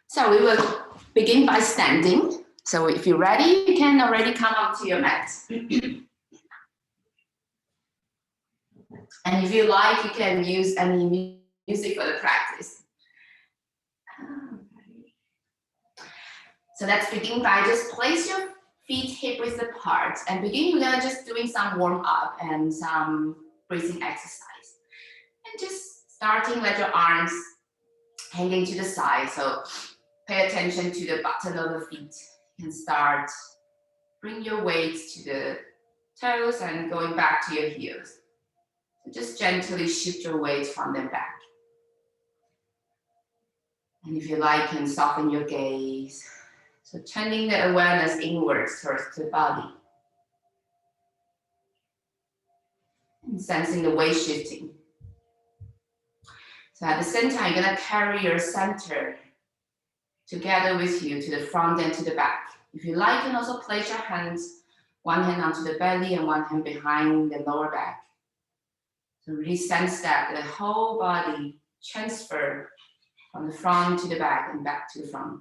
So we will begin by standing. So if you're ready, you can already come up to your mat. And if you like, you can use any music for the practice. So let's begin by just place your feet hip width apart and begin. We're gonna just doing some warm up and some breathing exercise. And just starting, let your arms hanging to the side. So pay attention to the bottom of the feet. You can start, bring your weight to the toes and going back to your heels. So just gently shift your weight from them back. And if you like, you can soften your gaze. So turning the awareness inwards towards the body. And sensing the weight shifting. So at the same time, you're gonna carry your center together with you to the front and to the back. If you like, you can also place your hands, one hand onto the belly and one hand behind the lower back. So really sense that the whole body transfer from the front to the back and back to the front.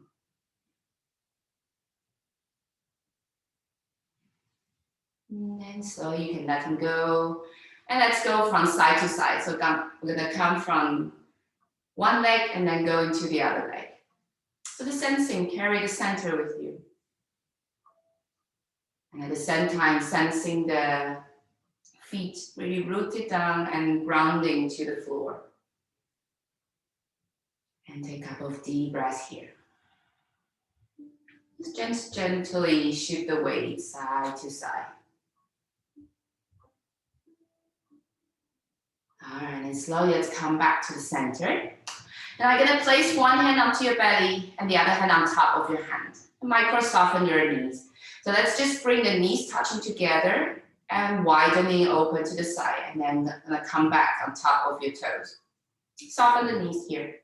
And so you can let them go. And let's go from side to side. So we're gonna come from one leg and then go into the other leg. So the sensing, carry the center with you. And at the same time, sensing the feet really rooted down and grounding to the floor. And take a couple of deep breaths here. Just gently shift the weight side to side. All right, and slowly let's come back to the center. Now I'm gonna place one hand onto your belly and the other hand on top of your hand. Micro soften your knees. So let's just bring the knees touching together and widening open to the side, and then gonna come back on top of your toes. Soften the knees here.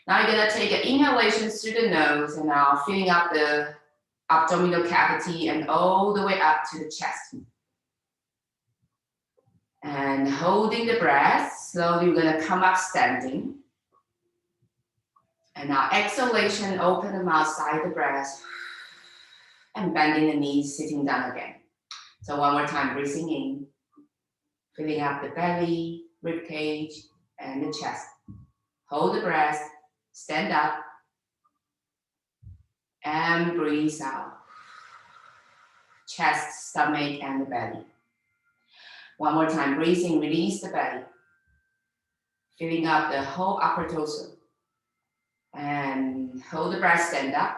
Now you're gonna take an inhalation through the nose and now filling up the abdominal cavity and all the way up to the chest. And holding the breath, slowly we're gonna come up standing. And now exhalation, open the mouth, side the breath, and bending the knees, sitting down again. So one more time, breathing in, filling up the belly, rib cage, and the chest. Hold the breath, stand up, and breathe out. Chest, stomach, and the belly. One more time, breathing, release the belly, filling up the whole upper torso. And hold the breath, stand up.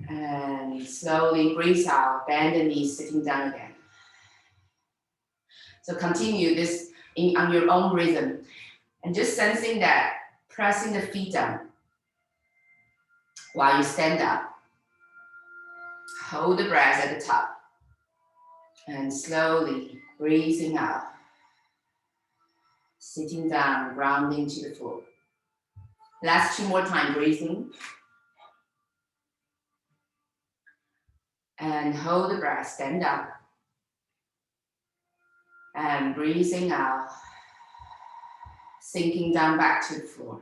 And slowly breathe out, bend the knees, sitting down again. So continue this on your own rhythm. And just sensing that, pressing the feet down while you stand up. Hold the breath at the top. And slowly breathing out. Sitting down, grounding to the floor. Last two more times, breathing. And hold the breath, stand up. And breathing out. Sinking down back to the floor.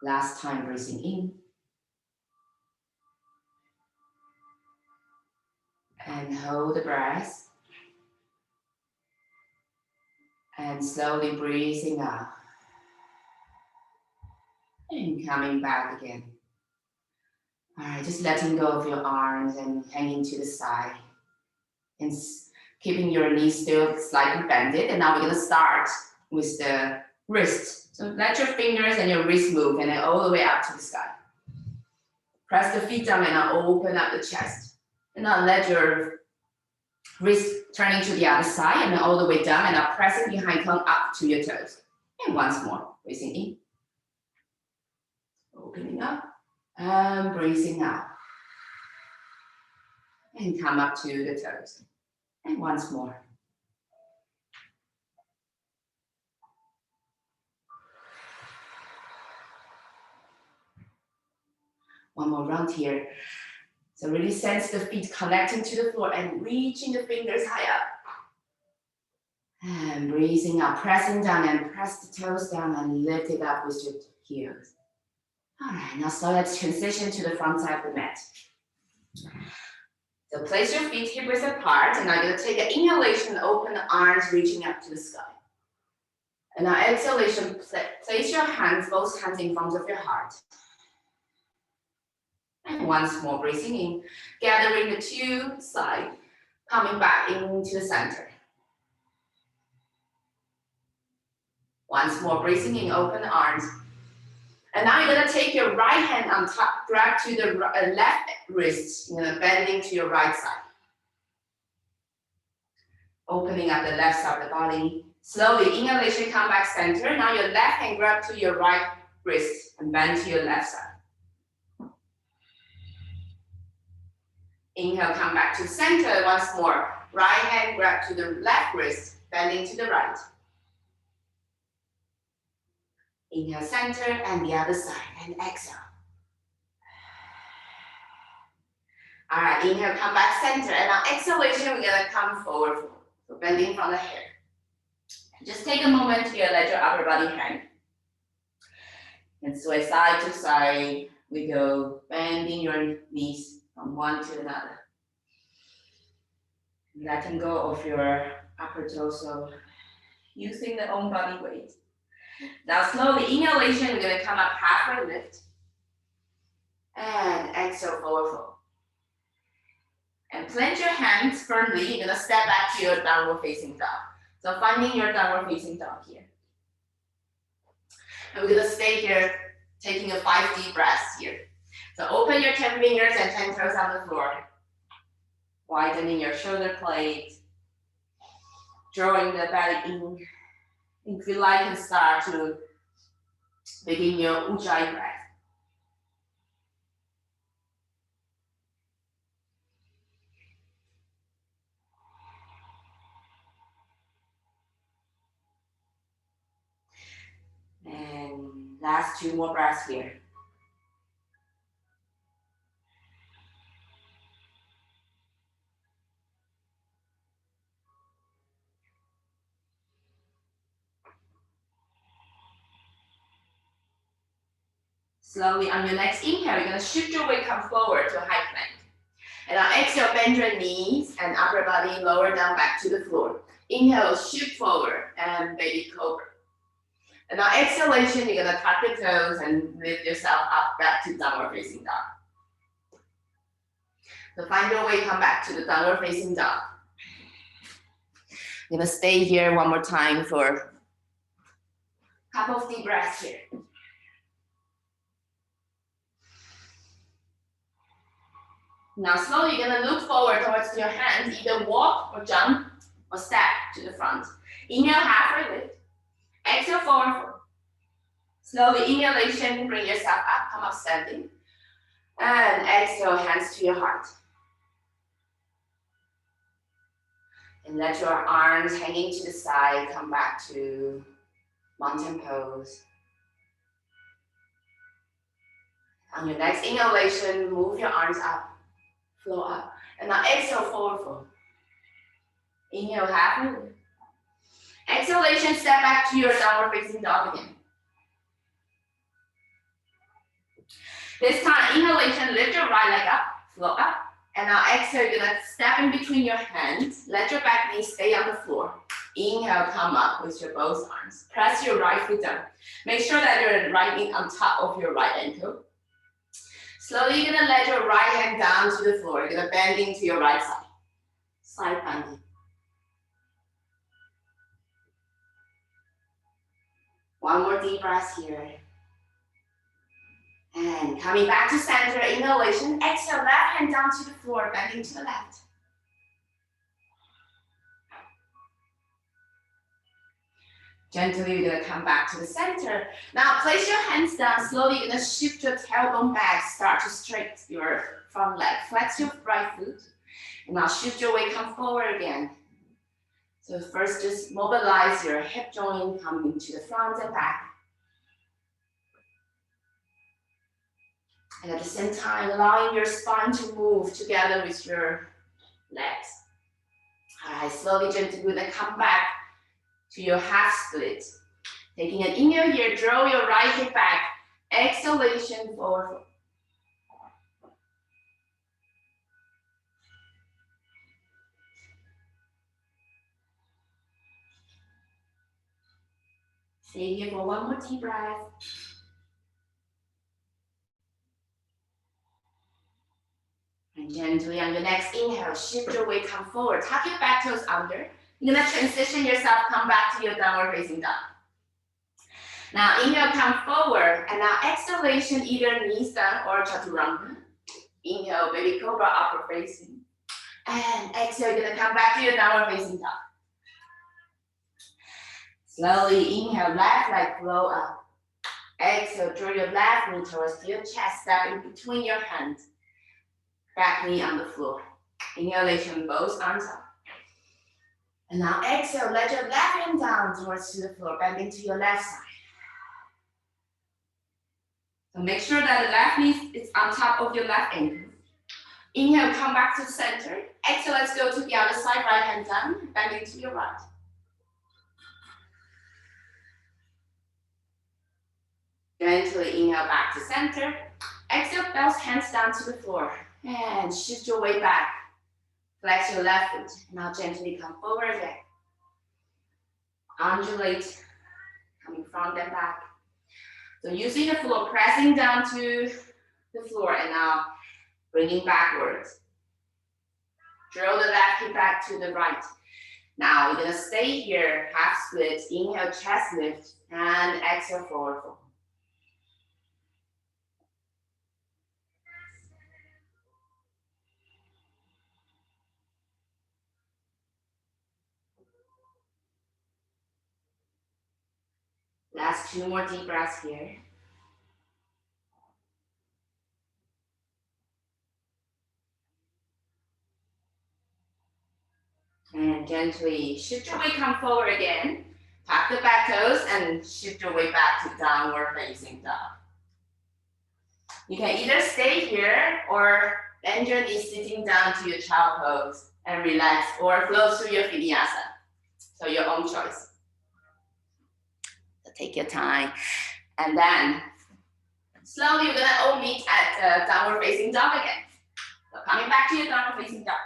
Last time, breathing in. And hold the breath. And slowly breathing out. And coming back again. All right, just letting go of your arms and hanging to the side. And keeping your knees still slightly bended. And now we're gonna start with the wrist. So let your fingers and your wrist move and then all the way up to the sky. Press the feet down and now open up the chest. And now let your wrist turn into the other side and then all the way down and now pressing behind, come up to your toes. And once more, breathing in. Opening up and breathing out. And come up to the toes. And once more. One more round here. So really sense the feet connecting to the floor and reaching the fingers high up. And breathing out, pressing down and press the toes down and lift it up with your heels. All right, now so let's transition to the front side of the mat. So place your feet hip width apart, and now you're gonna take an inhalation, open the arms, reaching up to the sky. And now exhalation, place your hands, both hands in front of your heart. And once more, breathing in, gathering the two sides, coming back into the center. Once more, breathing in, open the arms. And now you're gonna take your right hand on top, grab to the left wrist, bending to your right side. Opening up the left side of the body. Slowly, inhalation, come back center. Now your left hand grab to your right wrist and bend to your left side. Inhale, come back to center once more. Right hand grab to the left wrist, bending to the right. Inhale, center, and the other side, and exhale. All right, inhale, come back center, and now exhalation, we're gonna come forward, so bending from the hip. Just take a moment here, let your upper body hang. And sway side to side, we go bending your knees from one to another. Letting go of your upper torso, using the own body weight. Now slowly, inhalation, we're gonna come up halfway lift. And exhale, forward fold. And plant your hands firmly, you're gonna step back to your downward facing dog. So finding your downward facing dog here. And we're gonna stay here, taking a 5 deep breaths here. So open your 10 fingers and 10 toes on the floor. Widening your shoulder blade. Drawing the belly in. If you like, and start to begin your Ujjayi breath. And last 2 more breaths here. Slowly on your next inhale, you're gonna shift your weight, come forward to a high plank. And now exhale, bend your knees and upper body lower down back to the floor. Inhale, shift forward and baby cobra. And now exhalation, you're gonna tuck your toes and lift yourself up back to downward facing dog. So find your way, come back to the downward facing dog. You're gonna stay here one more time for a couple of deep breaths here. Now slowly, you're gonna look forward towards your hands, either walk or jump or step to the front. Inhale, halfway lift. Exhale, forward fold. Slowly, inhalation, bring yourself up, come up standing. And exhale, hands to your heart. And let your arms hanging to the side, come back to mountain pose. On your next inhalation, move your arms up, flow up. And now exhale, forward fold. Inhale, halfway lift. Exhalation, step back to your downward facing dog again. This time, inhalation, lift your right leg up, flow up. And now exhale, you're gonna step in between your hands. Let your back knee stay on the floor. Inhale, come up with your both arms. Press your right foot down. Make sure that your right knee on top of your right ankle. Slowly, you're gonna let your right hand down to the floor. You're gonna bend into your right side. Side bending. One more deep breath here. And coming back to center, inhalation. Exhale, left hand down to the floor, bending to the left. Gently, you're gonna come back to the center. Now, place your hands down. Slowly, you're gonna shift your tailbone back. Start to straighten your front leg. Flex your right foot. And now shift your weight, come forward again. So first, just mobilize your hip joint, coming to the front and back. And at the same time, allowing your spine to move together with your legs. All right, slowly, gently, we're gonna come back to your half split. Taking an inhale here, draw your right hip back. Exhale, exhalation, forward fold. Stay here for one more deep breath. And gently on your next inhale, shift your weight, come forward. Tuck your back toes under. You're gonna transition yourself, come back to your downward facing dog. Now inhale, come forward. And now exhalation, either knees down or chaturanga. Inhale, baby cobra, upward facing. And exhale, you're gonna come back to your downward facing dog. Slowly inhale, left leg flow up. Exhale, draw your left knee towards your chest, step in between your hands. Back knee on the floor. Inhalation, both arms up. And now exhale, let your left hand down towards the floor, bending to your left side. So make sure that the left knee is on top of your left ankle. Inhale, come back to center. Exhale, let's go to the other side, right hand down, bending to your right. Gently inhale back to center. Exhale, bounce hands down to the floor. And shift your weight back. Flex your left foot. Now gently come forward again. Undulate, coming front and back. So using the floor, pressing down to the floor and now bringing backwards. Draw the left hip back to the right. Now you're gonna stay here, half split. Inhale, chest lift, and exhale, forward fold. Last 2 more deep breaths here. And gently shift your weight, come forward again. Tuck the back toes and shift your weight back to downward facing dog. You can either stay here or bend your knees sitting down to your child pose and relax, or flow through your vinyasa. So your own choice. So take your time. And then slowly you're gonna all meet at downward facing dog again. So coming back to your downward facing dog.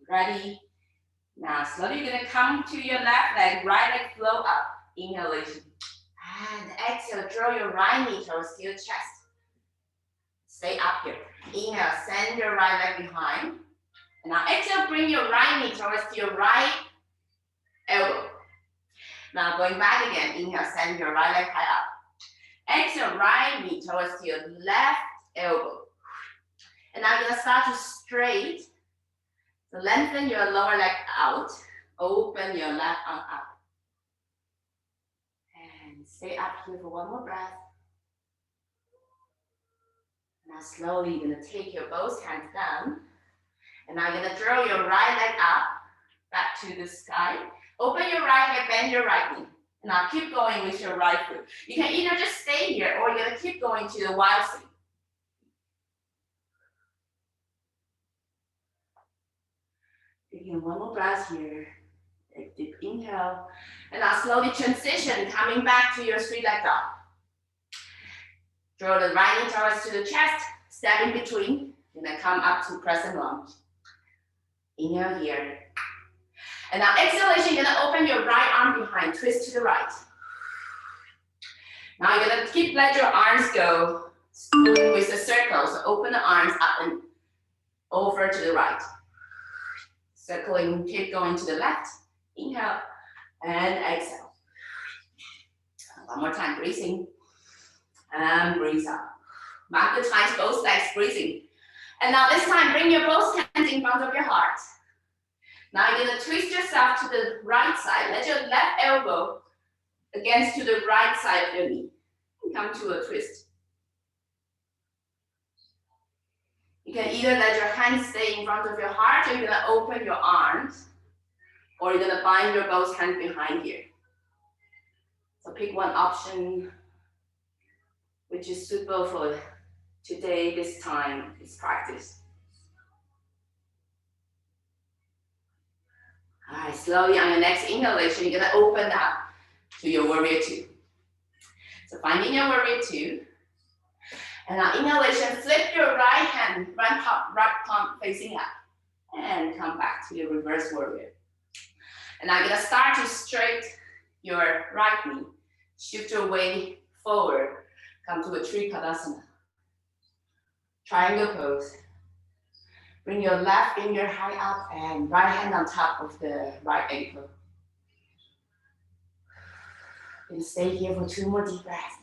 Ready? Now slowly you're gonna come to your left leg, right leg flow up. Inhalation. And exhale, draw your right knee towards your chest. Stay up here. Inhale, send your right leg behind. And now exhale, bring your right knee towards your right elbow. Now going back again, inhale, send your right leg high up. Exhale, right knee towards your left elbow. And now you're gonna start to straight. So lengthen your lower leg out. Open your left arm up. And stay up here for one more breath. Now slowly you're gonna take your both hands down. And now you're gonna draw your right leg up, back to the sky. Open your right leg, bend your right knee. And now keep going with your right foot. You can either just stay here or you're gonna keep going to the wild swing. Taking one more breath here. Take deep inhale. And now slowly transition, coming back to your straight leg dog. Draw the right knee towards to the chest, step in between, and then come up to crescent lunge. Inhale here. And now exhalation, you're gonna open your right arm behind, twist to the right. Now you're gonna let your arms go with the circle. So open the arms up and over to the right. Circling, keep going to the left. Inhale and exhale. One more time, breathing. And breathe out. Mark the times, both legs breathing. And now this time, bring your both hands in front of your heart. Now you're gonna twist yourself to the right side. Let your left elbow against to the right side of your knee. Come to a twist. You can either let your hands stay in front of your heart, or you're gonna open your arms, or you're gonna bind your both hands behind here. So pick one option which is suitable for today, this time, this practice. All right, slowly on your next inhalation, you're gonna open up to your warrior two. So finding your warrior two, And now inhalation, flip your right hand, right palm facing up. And come back to your reverse warrior. And now you're gonna start to straight your right knee. Shift your weight forward. Come to a Trikonasana. Triangle pose. Bring your left finger high up and right hand on top of the right ankle. And stay here for 2 more deep breaths.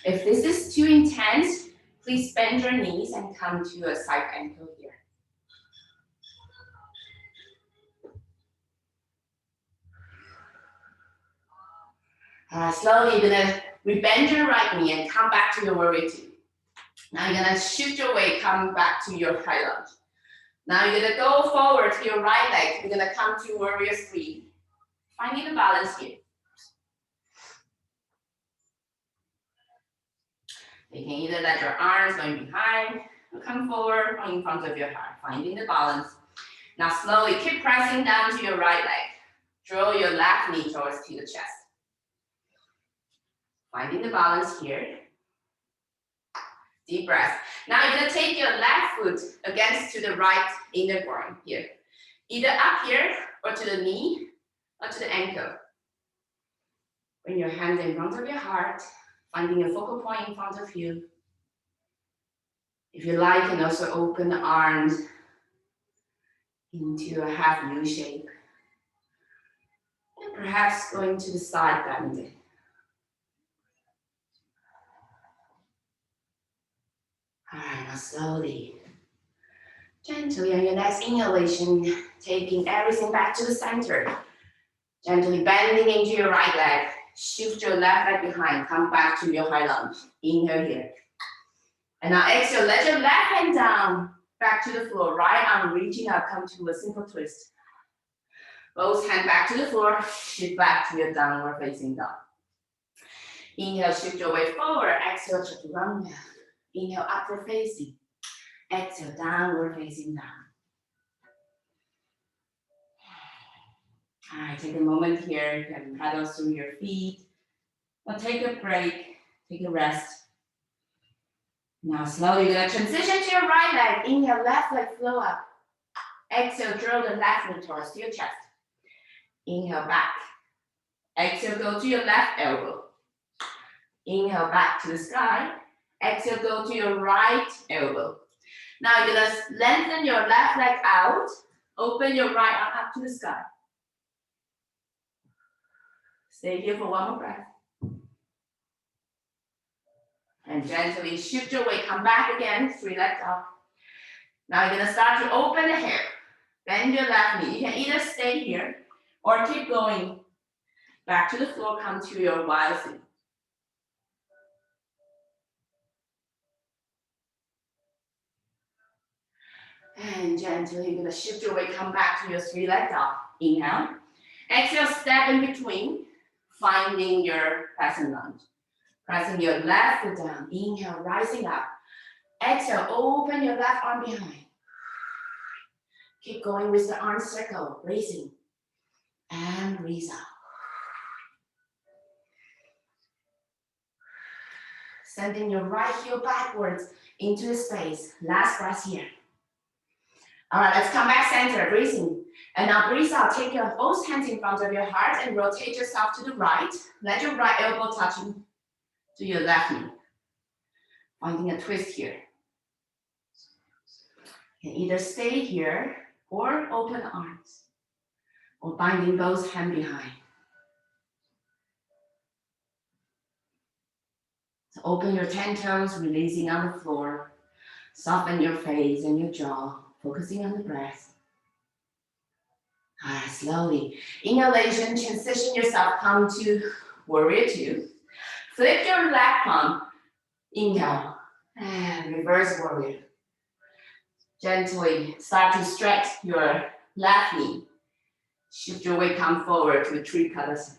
If this is too intense, please bend your knees and come to a side ankle here. Slowly you're gonna rebend your right knee and come back to your warrior two. Now you're gonna shift your weight, come back to your high lunge. Now you're gonna go forward to your right leg. You're gonna come to warrior three. Finding the balance here. You can either let your arms going behind, or come forward or in front of your heart, finding the balance. Now slowly keep pressing down to your right leg. Draw your left knee towards to the chest. Finding the balance here. Deep breath. Now you're gonna take your left foot against to the right inner groin here. Either up here or to the knee or to the ankle. Bring your hands in front of your heart, finding a focal point in front of you. If you like, you can also open the arms into a half U shape. And perhaps going to the side bend. All right, now slowly, gently on your next inhalation, taking everything back to the center. Gently bending into your right leg. Shift your left leg behind. Come back to your high lunge. Inhale here. And now exhale, let your left hand down, back to the floor. Right arm reaching up, come to a simple twist. Both hands back to the floor. Shift back to your downward facing dog. Inhale, shift your weight forward. Exhale, chaturanga. Inhale, upward facing. Exhale, downward facing down. All right, take a moment here. You can paddle through your feet. Or take a break, take a rest. Now slowly you're gonna transition to your right leg. Inhale, left leg flow up. Exhale, draw the left knee towards your chest. Inhale, back. Exhale, go to your left elbow. Inhale, back to the sky. Exhale, go to your right elbow. Now you're gonna lengthen your left leg out. Open your right arm up to the sky. Stay here for 1 more breath. And gently shift your weight, come back again, 3 legs up. Now you're gonna start to open the hip. Bend your left knee. You can either stay here or keep going back to the floor, come to your wild thing. And gently you're gonna shift your weight, come back to your 3 legs up. Inhale. Exhale, step in between, finding your crescent lunge. Pressing your left foot down. Inhale, rising up. Exhale, open your left arm behind. Keep going with the arm circle, raising. And breathe out. Sending your right heel backwards into the space. Last breath here. All right, let's come back center, breathing. And now breathe out. Take your both hands in front of your heart and rotate yourself to the right. Let your right elbow touching to your left knee. Finding a twist here. You can either stay here or open arms. Or binding both hands behind. So open your 10 toes, releasing on the floor. Soften your face and your jaw, focusing on the breath. All right, slowly. Inhalation, transition yourself, come to warrior two. Flip your left palm, inhale, and reverse warrior. Gently start to stretch your left knee. Shift your weight, come forward to a Trikonasana.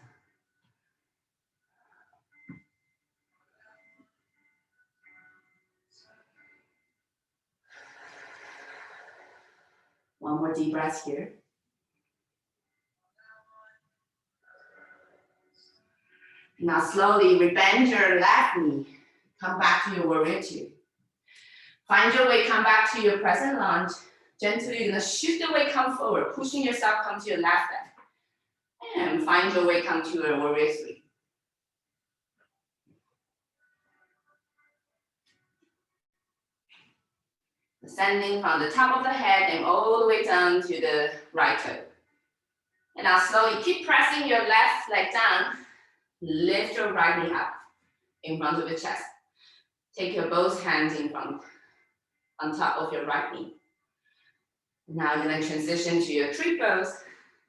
One more deep breath here. Now slowly rebend your left knee. Come back to your warrior two. Find your way, come back to your present lunge. Gently, you're gonna shift the weight, come forward, pushing yourself, come to your left leg. And find your way, come to your warrior three. Ascending from the top of the head and all the way down to the right toe. And now slowly keep pressing your left leg down. Lift your right knee up in front of the chest. Take your both hands in front, on top of your right knee. Now you're gonna transition to your tree pose.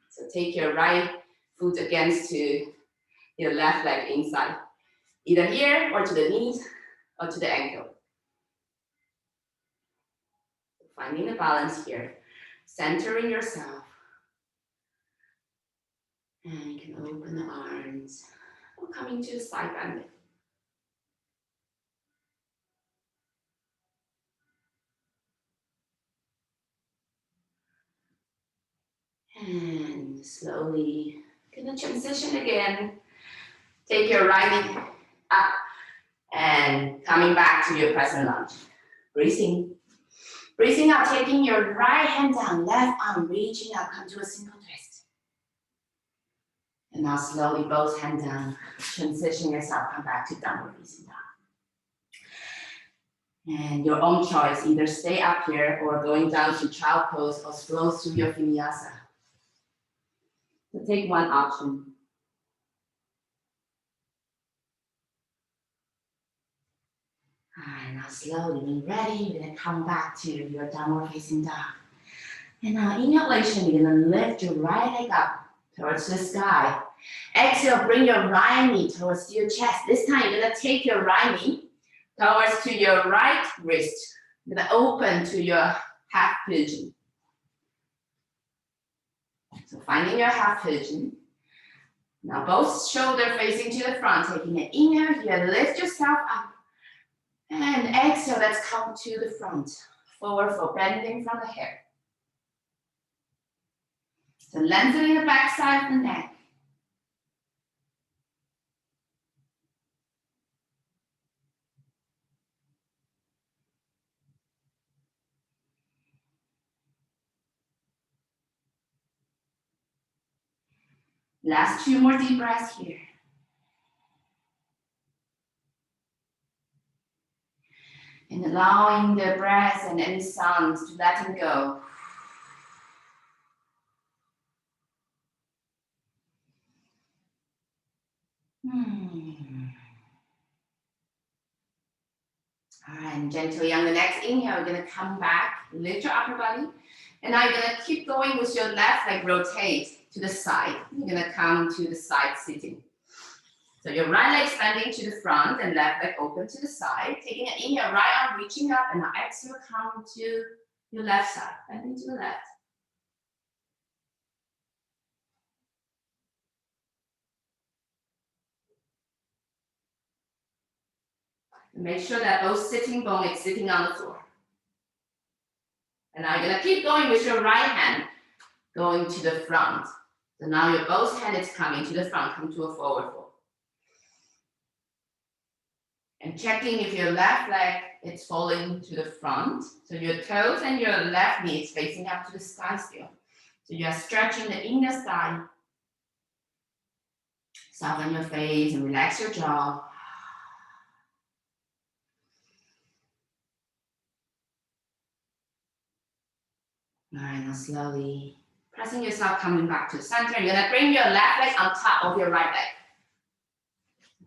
So take your right foot against to your left leg inside, either here or to the knees or to the ankle. Finding the balance here, centering yourself. And you can open the arms or coming to the side bend. And slowly gonna transition again. Take your right knee up and coming back to your present lunge. Breathing. Breathing out, taking your right hand down, left arm reaching up, come to a single twist. And now slowly both hands down, transition yourself, come back to downward facing dog. And your own choice, either stay up here or going down to child pose or flow through your vinyasa. So take one option. And now slowly, when ready, you're gonna come back to your downward facing dog. And now inhalation, you're gonna lift your right leg up towards the sky. Exhale, bring your right knee towards your chest. This time, you're gonna take your right knee towards to your right wrist. You're gonna open to your half pigeon. So finding your half pigeon. Now both shoulders facing to the front, taking an inhale here, lift yourself up. And exhale, let's come to the front. Forward for bending from the hip. So lengthening the back side of the neck. Last two more deep breaths here. And allowing the breath and any sounds to let them go. All right, and gently on the next inhale, you're gonna come back, lift your upper body. And now you're gonna keep going with your left leg, rotate to the side. You're gonna come to the side sitting. So your right leg standing to the front and left leg open to the side. Taking an inhale, right arm reaching up, and now exhale, come to your left side, bending to the left. And make sure that both sitting bone is sitting on the floor. And now you're gonna keep going with your right hand, going to the front. So now your both hand is coming to the front, come to a forward fold. And checking if your left leg is falling to the front. So your toes and your left knee is facing up to the sky still. So you are stretching the inner thigh. Soften your face and relax your jaw. All right, now slowly pressing yourself, coming back to the center. You're gonna bring your left leg on top of your right leg.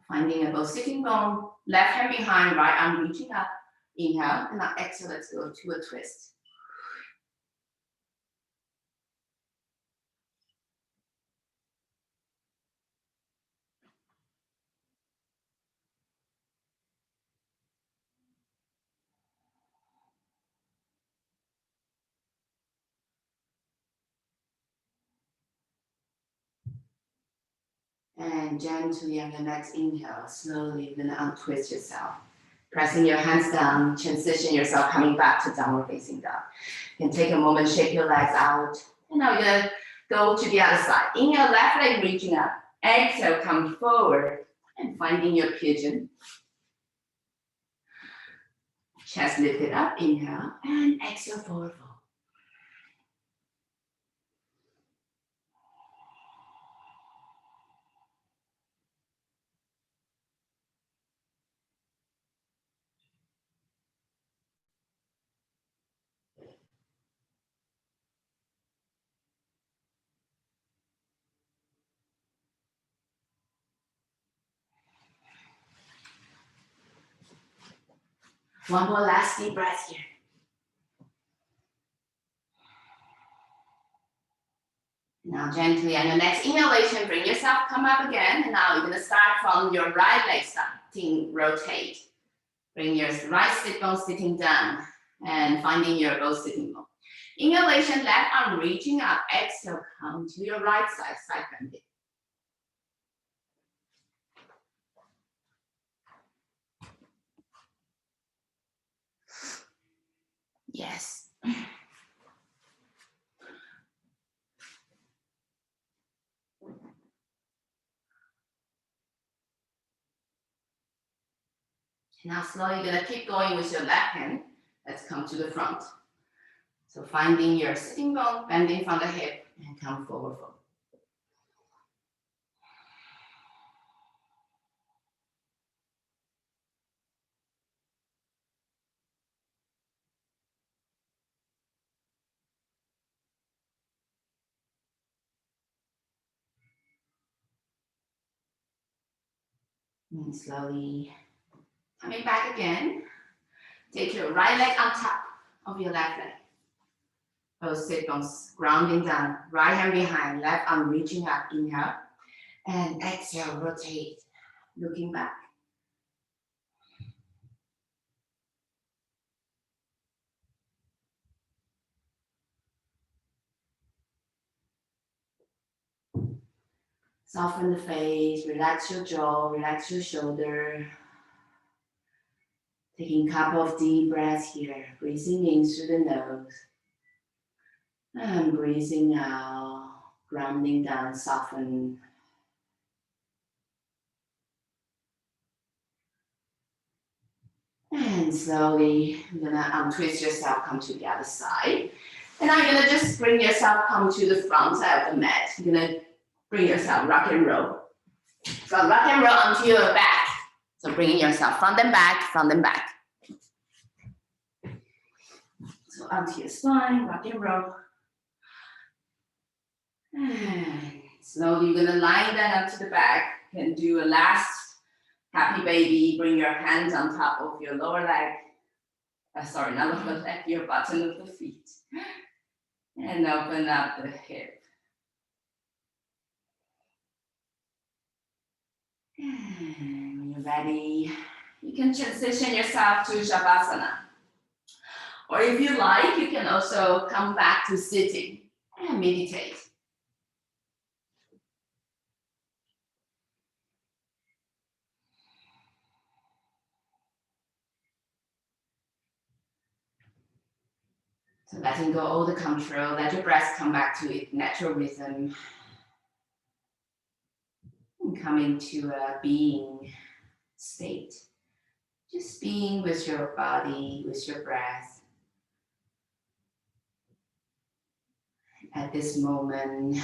Finding a both sitting bone, left hand behind, right arm reaching up. Inhale, and now exhale, let's go to a twist. And gently on the next inhale, slowly you're gonna untwist yourself. Pressing your hands down, transition yourself, coming back to downward facing dog. You can take a moment, shake your legs out. And now you're gonna go to the other side. Inhale, left leg reaching up. Exhale, come forward and finding your pigeon. Chest lifted up, inhale, and exhale, forward fold. One more last deep breath here. Now gently on your next inhalation, bring yourself, come up again. And now you're gonna start from your right leg, starting rotate. Bring your right sit bone sitting down and finding your both sitting bone. Inhalation, left arm reaching up. Exhale, come to your right side, side bending. Yes. Now slowly you're gonna keep going with your left hand. Let's come to the front. So finding your sitting bone, bending from the hip, and come forward fold. And slowly coming back again. Take your right leg on top of your left leg. Both sit bones grounding down. Right hand behind, left arm reaching up. Inhale. And exhale, rotate. Looking back. Soften the face, relax your jaw, relax your shoulder. Taking a couple of deep breaths here. Breathing in through the nose. And breathing out, grounding down, soften. And slowly, you're gonna untwist yourself, come to the other side. And now you're gonna just bring yourself, come to the front side of the mat. You're gonna bring yourself, rock and roll. So rock and roll onto your back. So bringing yourself front and back, front and back. So onto your spine, rock and roll. And slowly you're gonna line that up to the back. You can do a last happy baby. Bring your hands on top of your lower leg. Sorry, not lower leg, your bottom of the feet. And open up the hip. And when you're ready, you can transition yourself to Shavasana. Or if you like, you can also come back to sitting and meditate. So letting go all the control, let your breath come back to its natural rhythm. And coming to a being state. Just being with your body, with your breath. At this moment,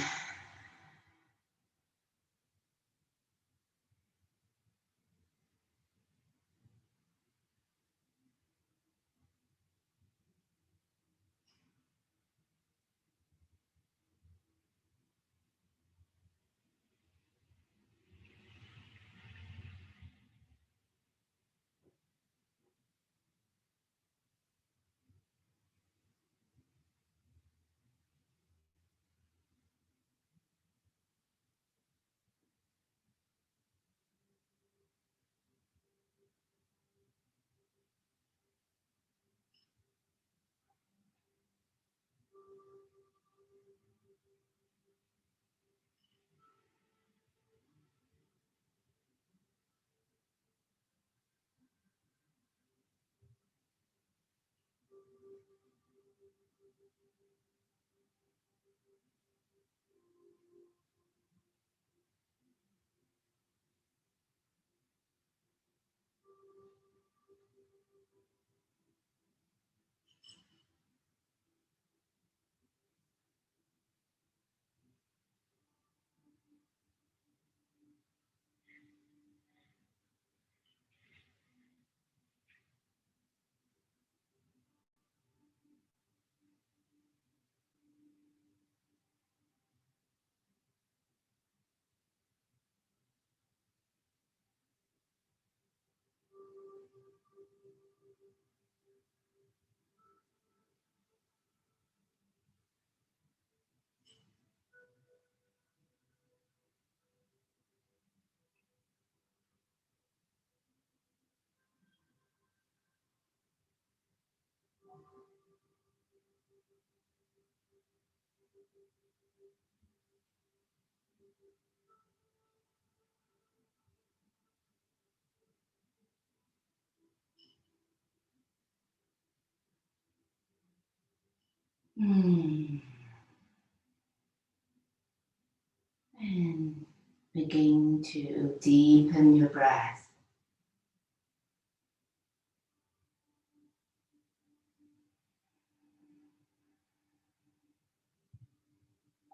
And begin to deepen your breath.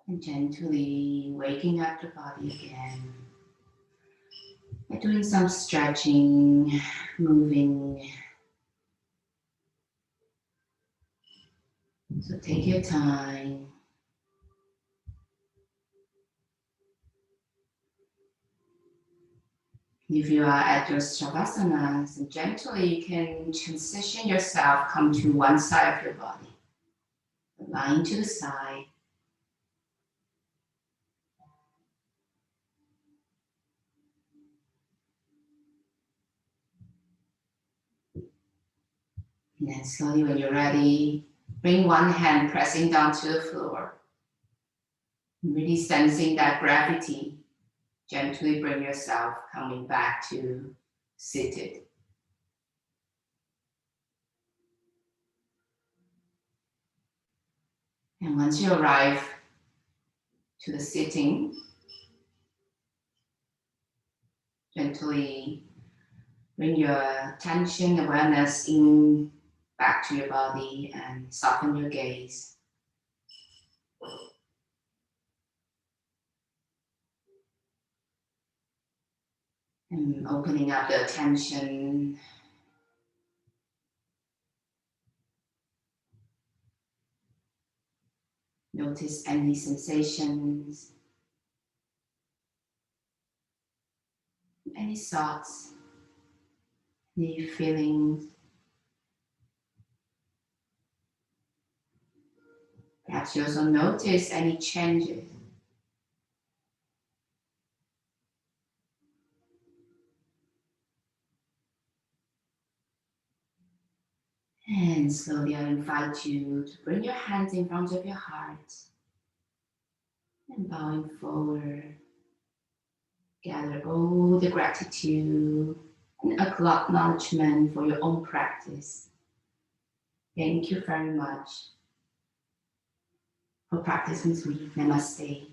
And gently waking up the body again by doing some stretching, moving. So take your time. If you are at your Shavasana, so gently you can transition yourself, come to one side of your body, lying to the side. And then slowly when you're ready, bring one hand pressing down to the floor. Really sensing that gravity. Gently bring yourself coming back to seated. And once you arrive to the sitting, gently bring your attention, awareness in back to your body and soften your gaze. And opening up the attention. Notice any sensations, any thoughts, any feelings. Perhaps you also notice any changes. And slowly I invite you to bring your hands in front of your heart and bowing forward. Gather all the gratitude and acknowledgement for your own practice. Thank you very much for practicing with me. Namaste.